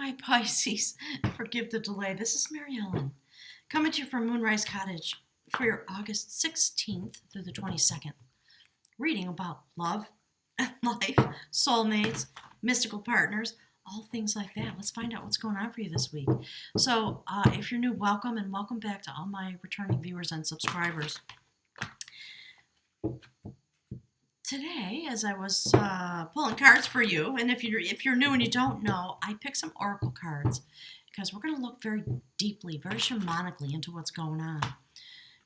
Hi, Pisces. Forgive the delay. This is Mary Ellen coming to you from Moonrise Cottage for your August 16th through the 22nd. Reading about love and life, soulmates, mystical partners, all things like that. Let's find out what's going on for you this week. So, if you're new, welcome, and welcome back to all my returning viewers and subscribers. Today, as I was pulling cards for you, and if you're new and you don't know, I picked some oracle cards because we're going to look very deeply, very shamanically into what's going on.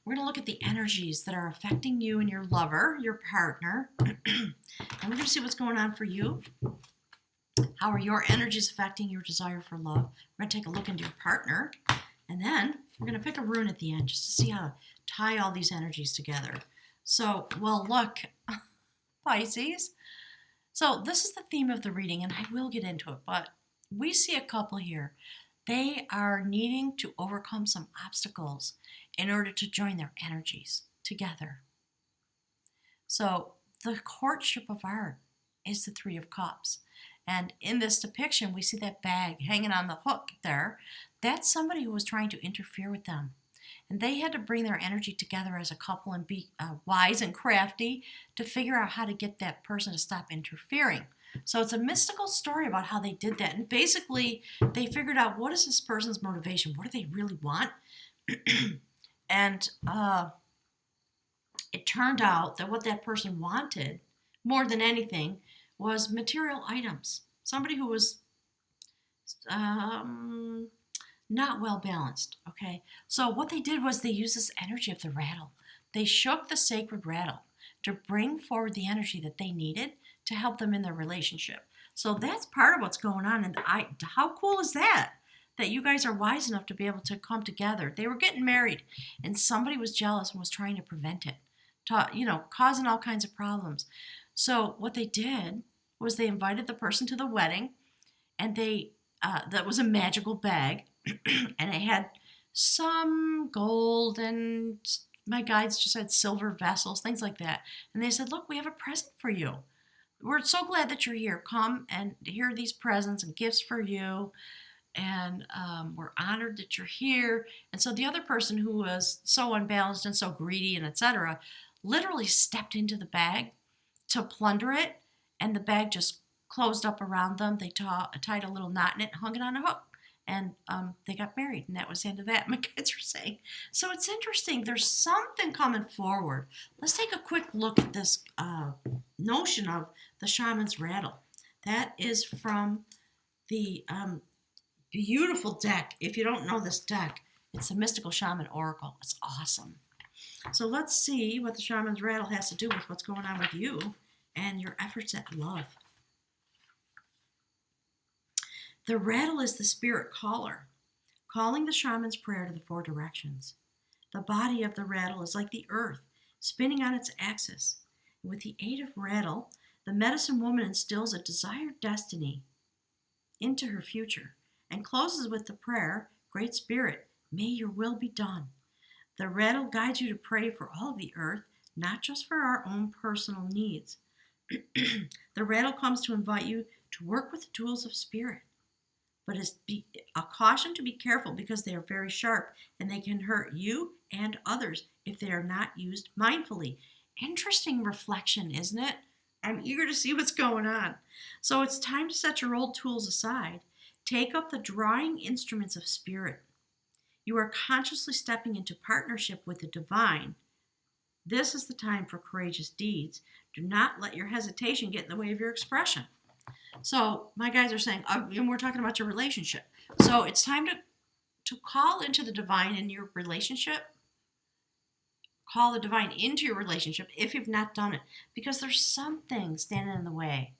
We're going to look at the energies that are affecting you and your lover, your partner, and we're going to see what's going on for you. How are your energies affecting your desire for love? We're going to take a look into your partner, and then we're going to pick a rune at the end just to see how to tie all these energies together. So, well, look, Pisces. So this is the theme of the reading, and I will get into it, but we see a couple here. They are needing to overcome some obstacles in order to join their energies together. So the courtship of art is the Three of Cups. And in this depiction, we see that bag hanging on the hook there. That's somebody who was trying to interfere with them. And they had to bring their energy together as a couple and be wise and crafty to figure out how to get that person to stop interfering. So it's a mystical story about how they did that. And basically, they figured out, what is this person's motivation? What do they really want? And it turned out that what that person wanted, more than anything, was material items. Somebody who was not well balanced, okay? So what they did was they used this energy of the rattle. They shook the sacred rattle to bring forward the energy that they needed to help them in their relationship. So that's part of what's going on. And how cool is that? That you guys are wise enough to be able to come together. They were getting married, and somebody was jealous and was trying to prevent it, causing all kinds of problems. So what they did was they invited the person to the wedding, and that was a magical bag, and it had some gold, and my guides just had silver vessels, things like that. And they said, look, we have a present for you. We're so glad that you're here. Come and here are these presents and gifts for you. And we're honored that you're here. And so the other person, who was so unbalanced and so greedy and etc., literally stepped into the bag to plunder it. And the bag just closed up around them. They tied a little knot in it, hung it on a hook. And they got married, and that was the end of that, my kids were saying. So it's interesting. There's something coming forward. Let's take a quick look at this notion of the shaman's rattle. That is from the beautiful deck. If you don't know this deck, it's the Mystical Shaman Oracle. It's awesome. So let's see what the shaman's rattle has to do with what's going on with you and your efforts at love. The rattle is the spirit caller, calling the shaman's prayer to the four directions. The body of the rattle is like the earth, spinning on its axis. And with the aid of rattle, the medicine woman instills a desired destiny into her future and closes with the prayer, Great Spirit, may your will be done. The rattle guides you to pray for all of the earth, not just for our own personal needs. The rattle comes to invite you to work with the tools of spirit, but is a caution to be careful because they are very sharp and they can hurt you and others if they are not used mindfully. Interesting reflection, isn't it? I'm eager to see what's going on. So it's time to set your old tools aside. Take up the drawing instruments of spirit. You are consciously stepping into partnership with the divine. This is the time for courageous deeds. Do not let your hesitation get in the way of your expression. So my guys are saying, and we're talking about your relationship. So it's time to call into the divine in your relationship. Call the divine into your relationship if you've not done it. Because there's something standing in the way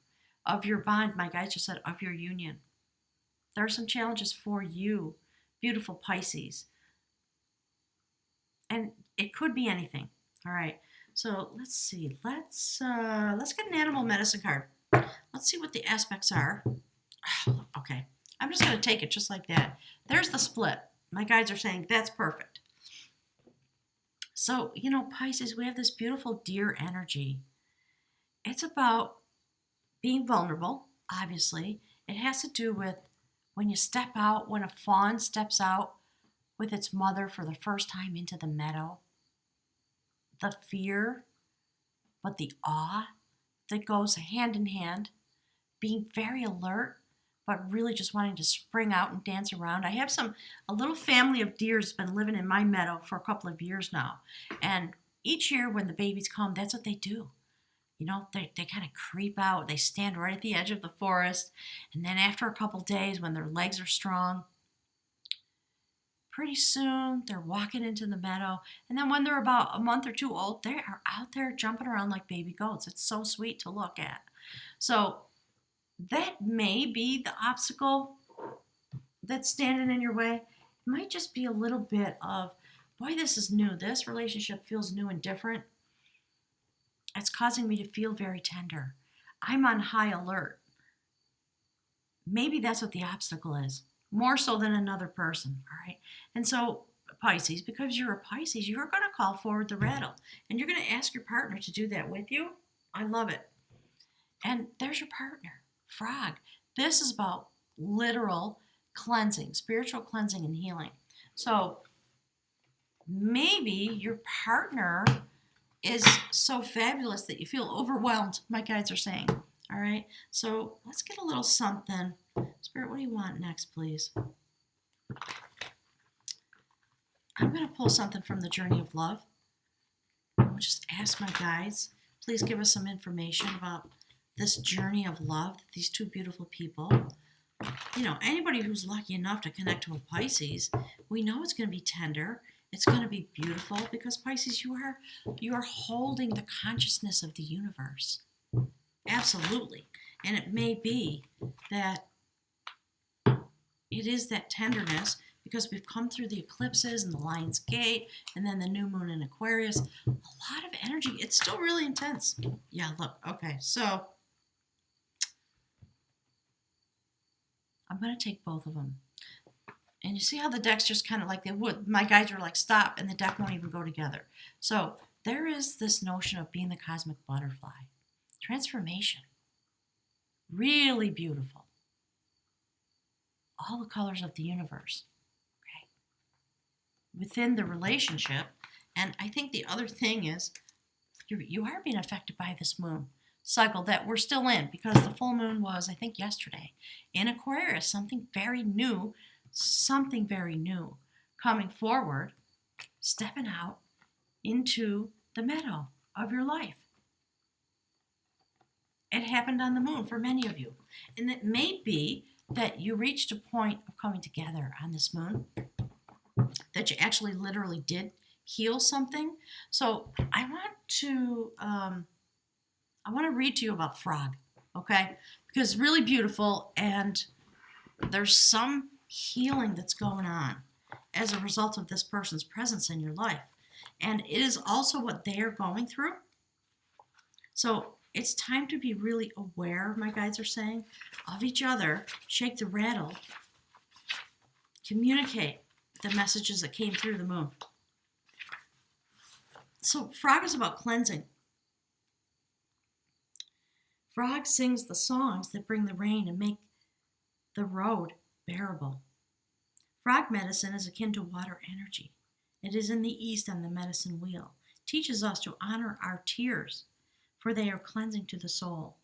of your bond, my guys just said, of your union. There are some challenges for you, beautiful Pisces. And it could be anything. All right. So let's see. Let's get an animal medicine card. Let's see what the aspects are. Okay. I'm just going to take it just like that. There's the split. My guides are saying that's perfect. So, Pisces, we have this beautiful deer energy. It's about being vulnerable, obviously. It has to do with when you step out, when a fawn steps out with its mother for the first time into the meadow, the fear, but the awe that goes hand in hand, being very alert, but really just wanting to spring out and dance around. I have a little family of deers been living in my meadow for a couple of years now. And each year when the babies come, that's what they do. You know, they kind of creep out. They stand right at the edge of the forest. And then after a couple days, when their legs are strong, pretty soon they're walking into the meadow. And then when they're about a month or two old, they are out there jumping around like baby goats. It's so sweet to look at. So that may be the obstacle that's standing in your way. It might just be a little bit of, boy, this is new. This relationship feels new and different. It's causing me to feel very tender. I'm on high alert. Maybe that's what the obstacle is, more so than another person, all right? And so, Pisces, because you're a Pisces, you're going to call forward the rattle, and you're going to ask your partner to do that with you. I love it. And there's your partner, Frog. This is about literal cleansing, spiritual cleansing and healing. So maybe your partner is so fabulous that you feel overwhelmed, my guides are saying. All right, so let's get a little something. Spirit, what do you want next, please? I'm going to pull something from the Journey of Love. I'll just ask my guides, please give us some information about this journey of love, these two beautiful people. You know, anybody who's lucky enough to connect to a Pisces, we know it's going to be tender. It's going to be beautiful because Pisces, you are holding the consciousness of the universe. Absolutely. And it may be that it is that tenderness because we've come through the eclipses and the Lion's Gate and then the new moon in Aquarius. A lot of energy. It's still really intense. Yeah, look. Okay, so I'm going to take both of them. And you see how the decks just kind of like they would. My guides were like, stop, and the deck won't even go together. So there is this notion of being the cosmic butterfly. Transformation. Really beautiful. All the colors of the universe. Okay. Within the relationship. And I think the other thing is you are being affected by this moon cycle that we're still in because the full moon was, I think, yesterday in Aquarius. Something very new coming forward, stepping out into the meadow of your life. It happened on the moon for many of you. And it may be that you reached a point of coming together on this moon, that you actually literally did heal something. So I want to read to you about Frog, okay? Because it's really beautiful and there's some healing that's going on as a result of this person's presence in your life. And it is also what they are going through. So it's time to be really aware, my guides are saying, of each other. Shake the rattle. Communicate the messages that came through the moon. So Frog is about cleansing. Frog sings the songs that bring the rain and make the road bearable. Frog medicine is akin to water energy. It is in the east on the medicine wheel. Teaches us to honor our tears, for they are cleansing to the soul.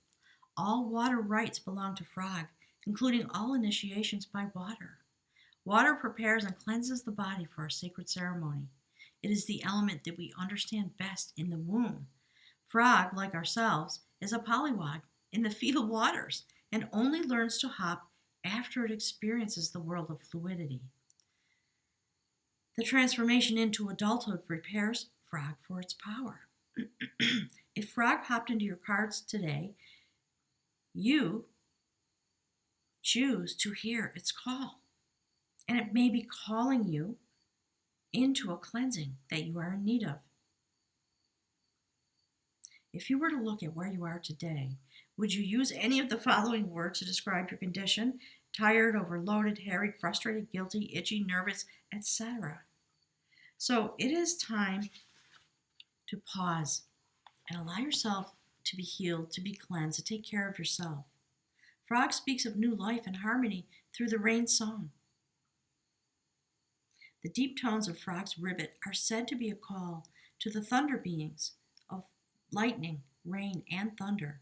All water rites belong to Frog, including all initiations by water. Water prepares and cleanses the body for a sacred ceremony. It is the element that we understand best in the womb. Frog, like ourselves, is a polywog in the fetal waters and only learns to hop after it experiences the world of fluidity. The transformation into adulthood prepares Frog for its power. If Frog hopped into your cards today, you choose to hear its call. And it may be calling you into a cleansing that you are in need of. If you were to look at where you are today, would you use any of the following words to describe your condition? Tired, overloaded, harried, frustrated, guilty, itchy, nervous, etc. So it is time to pause and allow yourself to be healed, to be cleansed, to take care of yourself. Frog speaks of new life and harmony through the rain song. The deep tones of Frog's ribbit are said to be a call to the thunder beings of lightning, rain, and thunder.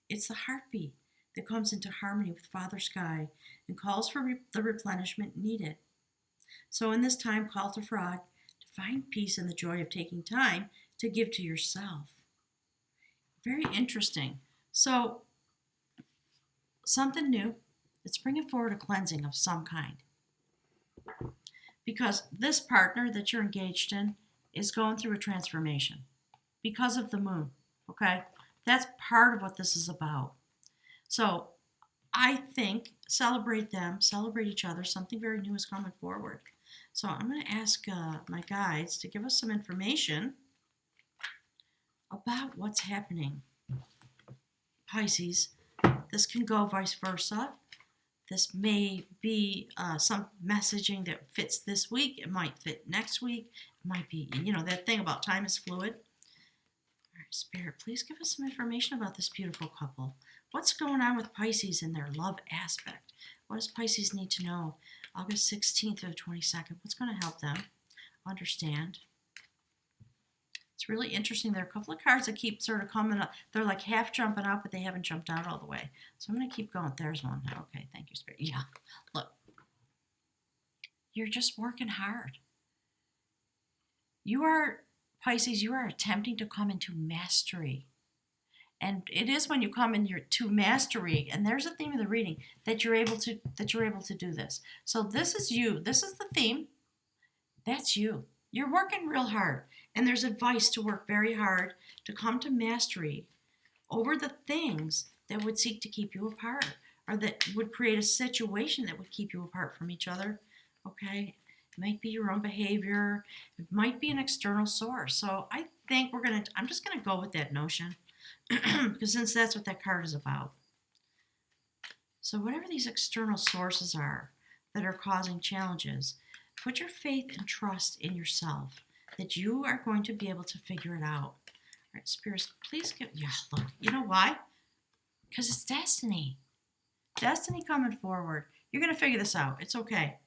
It's the heartbeat that comes into harmony with Father Sky and calls for the replenishment needed. So, in this time, call to Frog to find peace and the joy of taking time to give to yourself. Very interesting. So, something new. It's bringing forward a cleansing of some kind. Because this partner that you're engaged in is going through a transformation because of the moon. Okay? That's part of what this is about. So, I think celebrate them, celebrate each other. Something very new is coming forward. So, I'm going to ask my guides to give us some information about what's happening. Pisces, this can go vice versa. This may be some messaging that fits this week. It might fit next week. It might be, that thing about time is fluid. All right, Spirit, please give us some information about this beautiful couple. What's going on with Pisces in their love aspect? What does Pisces need to know? August 16th to the 22nd. What's going to help them understand? It's really interesting. There are a couple of cards that keep sort of coming up. They're like half jumping out, but they haven't jumped out all the way. So I'm going to keep going. There's one. Okay, thank you, Spirit. Yeah, look. You're just working hard. You are, Pisces, you are attempting to come into mastery. And it is when you come into mastery, and there's a theme of the reading, that you're able to do this. So this is you. This is the theme. That's you. You're working real hard. And there's advice to work very hard to come to mastery over the things that would seek to keep you apart or that would create a situation that would keep you apart from each other. Okay? It might be your own behavior. It might be an external source. So I think I'm just going to go with that notion because since that's what that card is about. So whatever these external sources are that are causing challenges, put your faith and trust in yourself that you are going to be able to figure it out. All right, Spirits, please look, you know why? Because it's destiny. Destiny coming forward. You're going to figure this out. It's okay.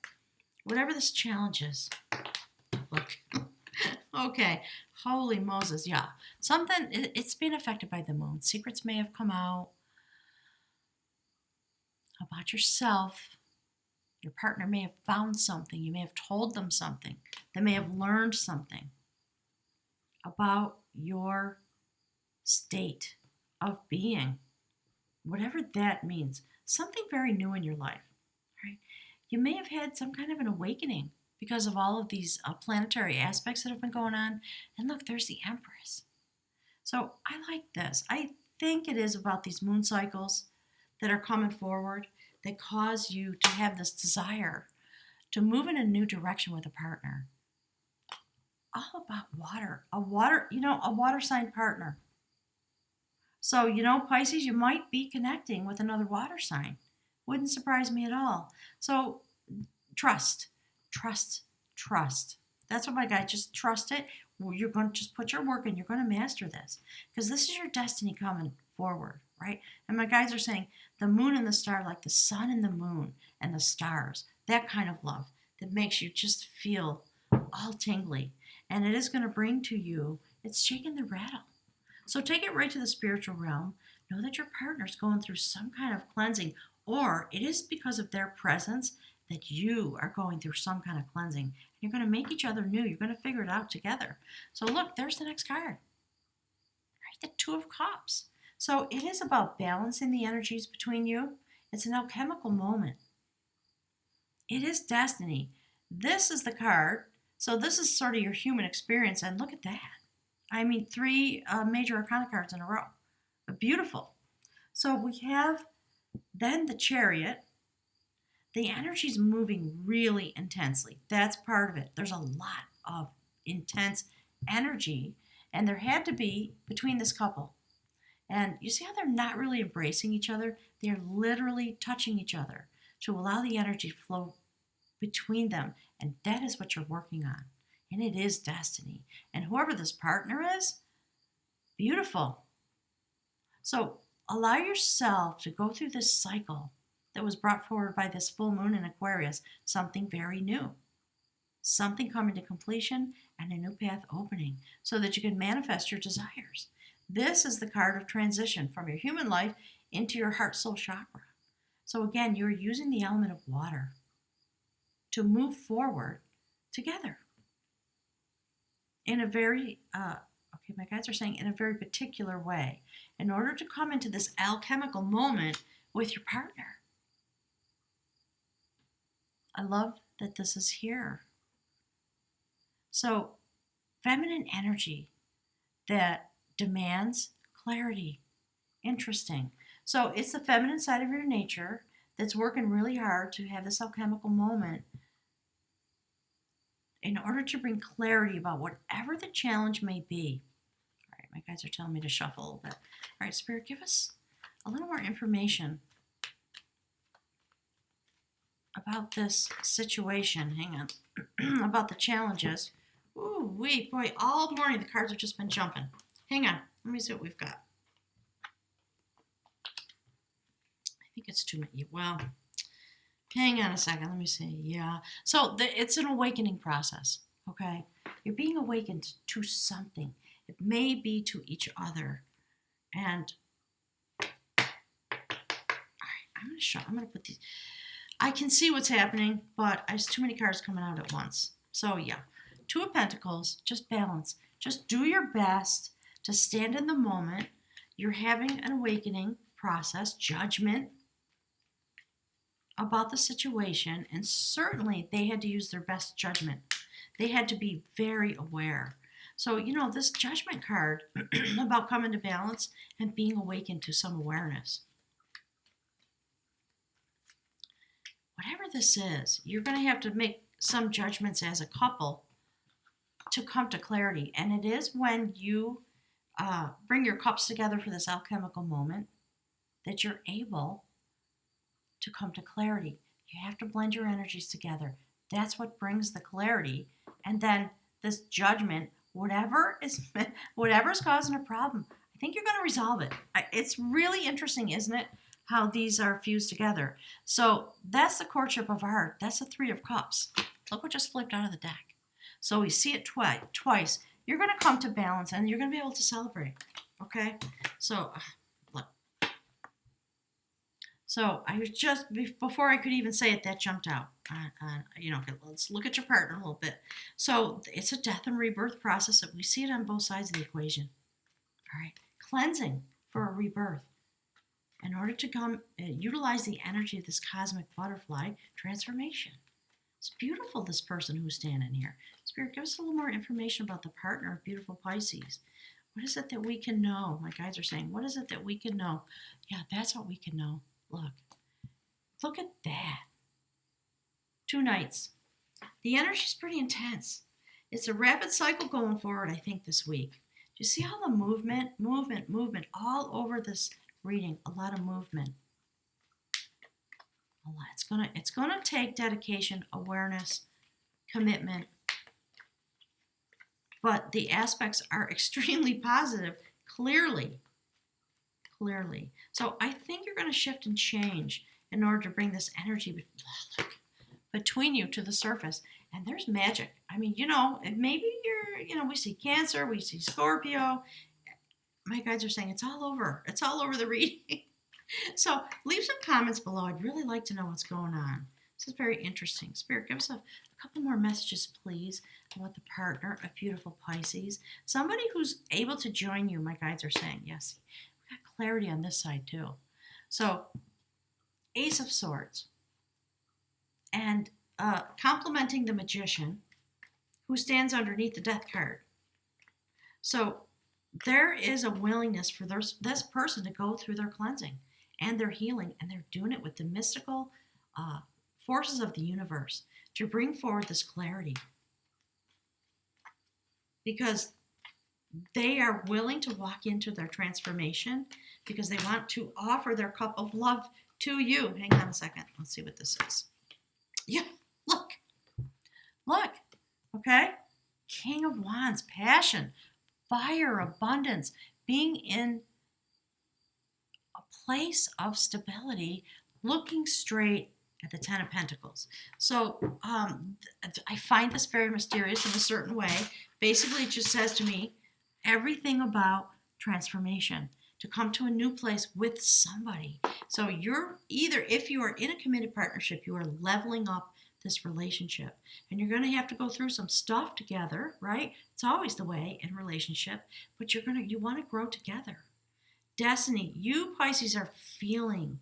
Whatever this challenge is. Look. Okay. Holy Moses. Yeah. It's been affected by the moon. Secrets may have come out about yourself. Your partner may have found something. You may have told them something. They may have learned something about your state of being, whatever that means. Something very new in your life. Right? You may have had some kind of an awakening because of all of these planetary aspects that have been going on. And look, there's the Empress. So I like this. I think it is about these moon cycles that are coming forward that cause you to have this desire to move in a new direction with a partner. All about water. A water sign partner. So, Pisces, you might be connecting with another water sign. Wouldn't surprise me at all. So, trust. That's what my guy, just trust it. You're going to just put your work in. You're going to master this because this is your destiny coming forward, right? And my guides are saying the moon and the star, like the sun and the moon and the stars, that kind of love that makes you just feel all tingly. And it is going to bring to you, it's shaking the rattle. So take it right to the spiritual realm. Know that your partner's going through some kind of cleansing, or it is because of their presence that you are going through some kind of cleansing. You're going to make each other new. You're going to figure it out together. So look, there's the next card. Right, the Two of Cups. So it is about balancing the energies between you. It's an alchemical moment. It is destiny. This is the card. So this is sort of your human experience. And look at that. I mean, 3 major arcana cards in a row. Beautiful. So we have then the Chariot. The energy's moving really intensely. That's part of it. There's a lot of intense energy, and there had to be between this couple. And you see how they're not really embracing each other? They're literally touching each other to allow the energy to flow between them. And that is what you're working on. And it is destiny. And whoever this partner is, beautiful. So allow yourself to go through this cycle that was brought forward by this full moon in Aquarius, something very new, something coming to completion, and a new path opening so that you can manifest your desires. This is the card of transition from your human life into your heart soul chakra. So again, you're using the element of water to move forward together in a very, my guides are saying, in a very particular way, in order to come into this alchemical moment with your partner. I love that this is here. So, feminine energy that demands clarity. Interesting. So, it's the feminine side of your nature that's working really hard to have this alchemical moment in order to bring clarity about whatever the challenge may be. All right, my guides are telling me to shuffle a little bit. All right, Spirit, give us a little more information about this situation. Hang on. About the challenges. Ooh, wait, boy, all morning the cards have just been jumping. Hang on. Let me see what we've got. I think it's too many. Well, hang on a second. Let me see. Yeah. So it's an awakening process, okay? You're being awakened to something. It may be to each other. And, all right, I'm going to put these. I can see what's happening, but there's too many cards coming out at once. So, yeah. Two of Pentacles, just balance. Just do your best to stand in the moment. You're having an awakening process, judgment about the situation, and certainly they had to use their best judgment. They had to be very aware. So, this judgment card about coming to balance and being awakened to some awareness. Whatever this is, you're going to have to make some judgments as a couple to come to clarity. And it is when you bring your cups together for this alchemical moment that you're able to come to clarity. You have to blend your energies together. That's what brings the clarity. And then this judgment, whatever's causing a problem, I think you're going to resolve it. It's really interesting, isn't it, how these are fused together. So that's the courtship of art. That's the Three of Cups. Look what just flipped out of the deck. So we see it twice. You're going to come to balance, and you're going to be able to celebrate. Okay? So, look. So I was just, before I could even say it, that jumped out. Let's look at your partner a little bit. So it's a death and rebirth process. We see it on both sides of the equation. All right? Cleansing for a rebirth. In order to come utilize the energy of this cosmic butterfly transformation. It's beautiful, this person who's standing here. Spirit, give us a little more information about the partner of beautiful Pisces. What is it that we can know? My guides are saying, what is it that we can know? Yeah, that's what we can know. Look at that. 2 nights. The energy's pretty intense. It's a rapid cycle going forward, I think, this week. Do you see all the movement all over this reading? A lot of movement. A lot. It's gonna take dedication, awareness, commitment. But the aspects are extremely positive, clearly. So I think you're going to shift and change in order to bring this energy between you to the surface. And there's magic. I mean, maybe we see Cancer, we see Scorpio. My guides are saying it's all over. It's all over the reading. So leave some comments below. I'd really like to know what's going on. This is very interesting. Spirit, give us a couple more messages, please, about the partner of beautiful Pisces. Somebody who's able to join you, my guides are saying. Yes, we got clarity on this side, too. So, Ace of Swords. And complementing the Magician, who stands underneath the Death card. So, there is a willingness for this person to go through their cleansing and their healing, and they're doing it with the mystical forces of the universe to bring forward this clarity. Because they are willing to walk into their transformation because they want to offer their cup of love to you. Hang on a second. Let's see what this is. Yeah, look. Okay? King of Wands, passion, fire, abundance, being in a place of stability, looking straight at the Ten of Pentacles. So I find this very mysterious in a certain way. Basically, it just says to me everything about transformation, to come to a new place with somebody. So you're either, if you are in a committed partnership, you are leveling up this relationship, and you're going to have to go through some stuff together, right? It's always the way in relationship, but you want to grow together. Destiny, you Pisces are feeling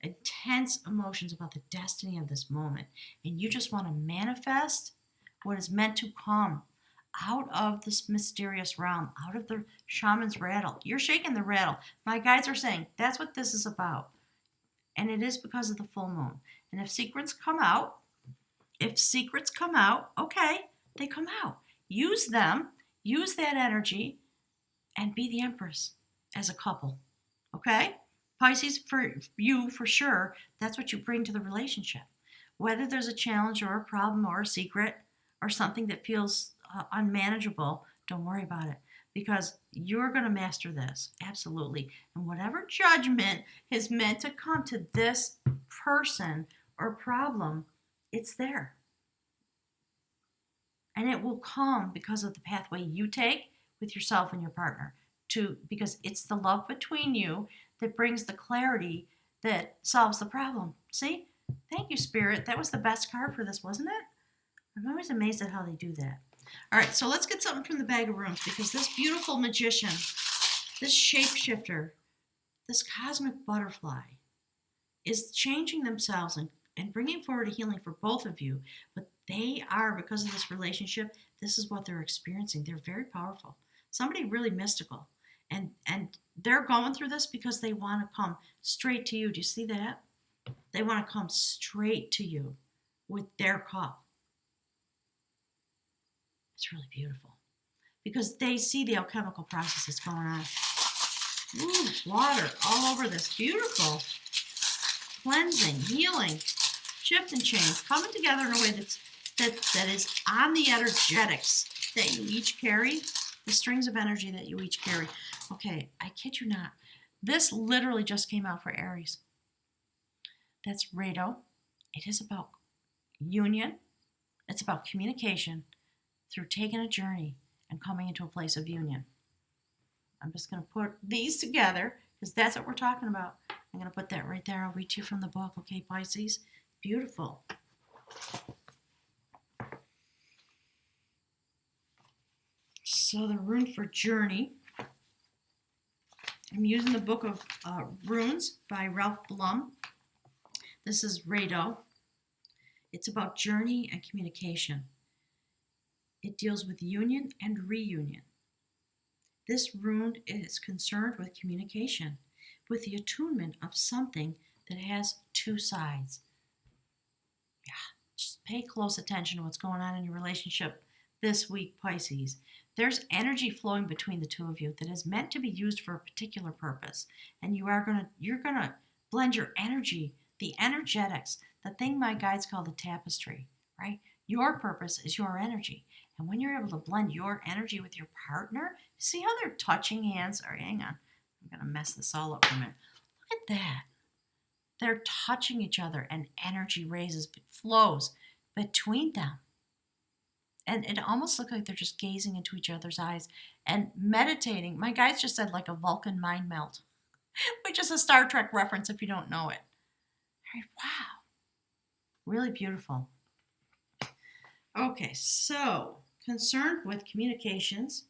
intense emotions about the destiny of this moment, and you just want to manifest what is meant to come out of this mysterious realm, out of the shaman's rattle. You're shaking the rattle. My guides are saying that's what this is about, and it is because of the full moon. And if secrets come out, okay, they come out. Use them, use that energy, and be the empress as a couple. Okay? Pisces, for you, for sure, that's what you bring to the relationship. Whether there's a challenge or a problem or a secret or something that feels unmanageable, don't worry about it, because you're going to master this. Absolutely. And whatever judgment is meant to come to this person or problem, it's there. And it will come because of the pathway you take with yourself and your partner, because it's the love between you that brings the clarity that solves the problem. See? Thank you, Spirit. That was the best card for this, wasn't it? I'm always amazed at how they do that. All right, so let's get something from the bag of runes, because this beautiful magician, this shapeshifter, this cosmic butterfly is changing themselves and bringing forward a healing for both of you. But they are, because of this relationship, this is what they're experiencing. They're very powerful. Somebody really mystical. And they're going through this because they want to come straight to you. Do you see that? They want to come straight to you with their cup. It's really beautiful because they see the alchemical processes going on. Ooh, water all over this. Beautiful. Cleansing, healing, shift and change, coming together in a way that is on the energetics that you each carry, the strings of energy that you each carry. Okay, I kid you not. This literally just came out for Aries. That's Rider. It is about union. It's about communication through taking a journey and coming into a place of union. I'm just going to put these together because that's what we're talking about. I'm going to put that right there. I'll read to you from the book. Okay, Pisces? Beautiful. So the rune for journey. I'm using the book of runes by Ralph Blum. This is Rider. It's about journey and communication. It deals with union and reunion. This rune is concerned with communication, with the attunement of something that has two sides. Yeah, just pay close attention to what's going on in your relationship this week, Pisces. There's energy flowing between the two of you that is meant to be used for a particular purpose, and you're gonna blend your energy, the energetics, the thing my guides call the tapestry, right? Your purpose is your energy. And when you're able to blend your energy with your partner, see how they're touching hands? Or hang on, I'm going to mess this all up for a minute. Look at that. They're touching each other and energy flows between them. And it almost looks like they're just gazing into each other's eyes and meditating. My guys just said like a Vulcan mind melt, which is a Star Trek reference if you don't know it. Wow. Really beautiful. Okay, so concerned with communications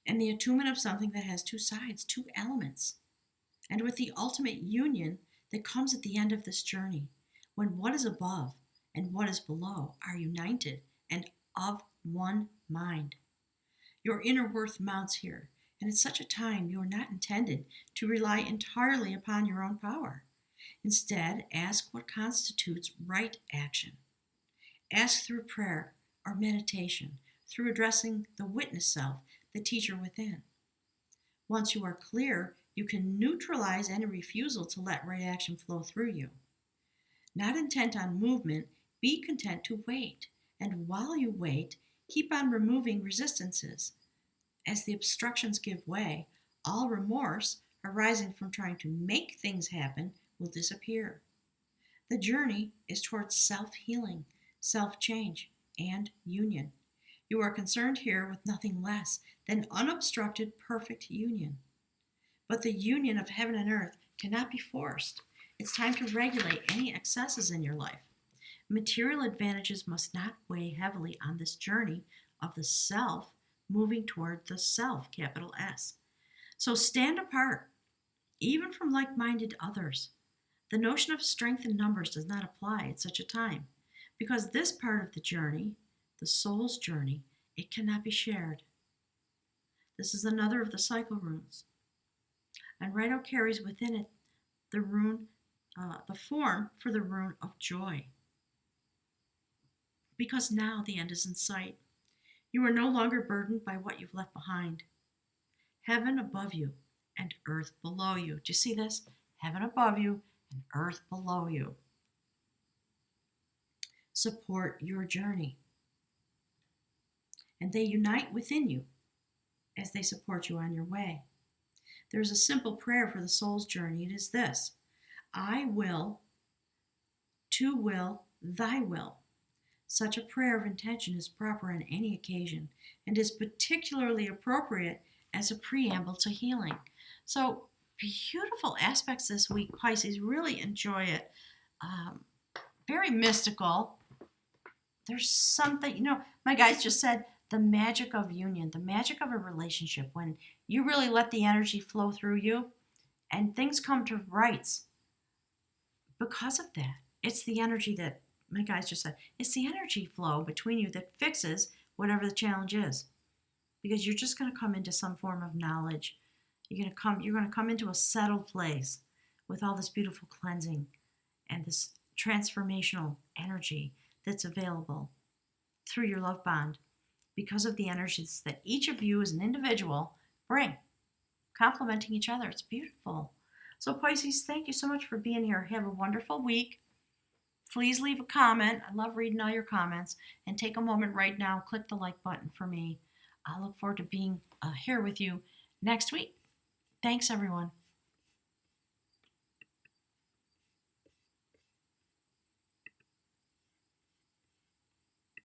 and the attunement of something that has two sides, two elements, and with the ultimate union that comes at the end of this journey, when what is above and what is below are united and of one mind. Your inner worth mounts here, and at such a time you are not intended to rely entirely upon your own power. Instead, ask what constitutes right action. Ask through prayer or meditation, through addressing the witness self, the teacher within. Once you are clear, you can neutralize any refusal to let right action flow through you. Not intent on movement, be content to wait, and while you wait, keep on removing resistances. As the obstructions give way, all remorse arising from trying to make things happen will disappear. The journey is towards self-healing, self-change, and union. You are concerned here with nothing less than unobstructed, perfect union. But the union of heaven and earth cannot be forced. It's time to regulate any excesses in your life. Material advantages must not weigh heavily on this journey of the self moving toward the self, capital S. So stand apart, even from like minded others. The notion of strength in numbers does not apply at such a time, because this part of the journey, the soul's journey, it cannot be shared. This is another of the cycle runes. And Rider carries within it the rune, the form for the rune of joy. Because now the end is in sight. You are no longer burdened by what you've left behind. Heaven above you and earth below you. Do you see this? Heaven above you and earth below you. Support your journey. And they unite within you as they support you on your way. There's a simple prayer for the soul's journey. It is this: I will, to will, thy will. Such a prayer of intention is proper on any occasion and is particularly appropriate as a preamble to healing. So, beautiful aspects this week, Pisces. Really enjoy it. Very mystical. There's something, my guys just said the magic of union, the magic of a relationship, when you really let the energy flow through you and things come to rights because of that. It's the energy that, my guys just said, it's the energy flow between you that fixes whatever the challenge is. Because you're just going to come into some form of knowledge. You're going to come into a settled place with all this beautiful cleansing and this transformational energy that's available through your love bond because of the energies that each of you as an individual bring, complementing each other. It's beautiful. So Pisces, thank you so much for being here. Have a wonderful week. Please leave a comment. I love reading all your comments. And take a moment right now, click the like button for me. I look forward to being here with you next week. Thanks, everyone.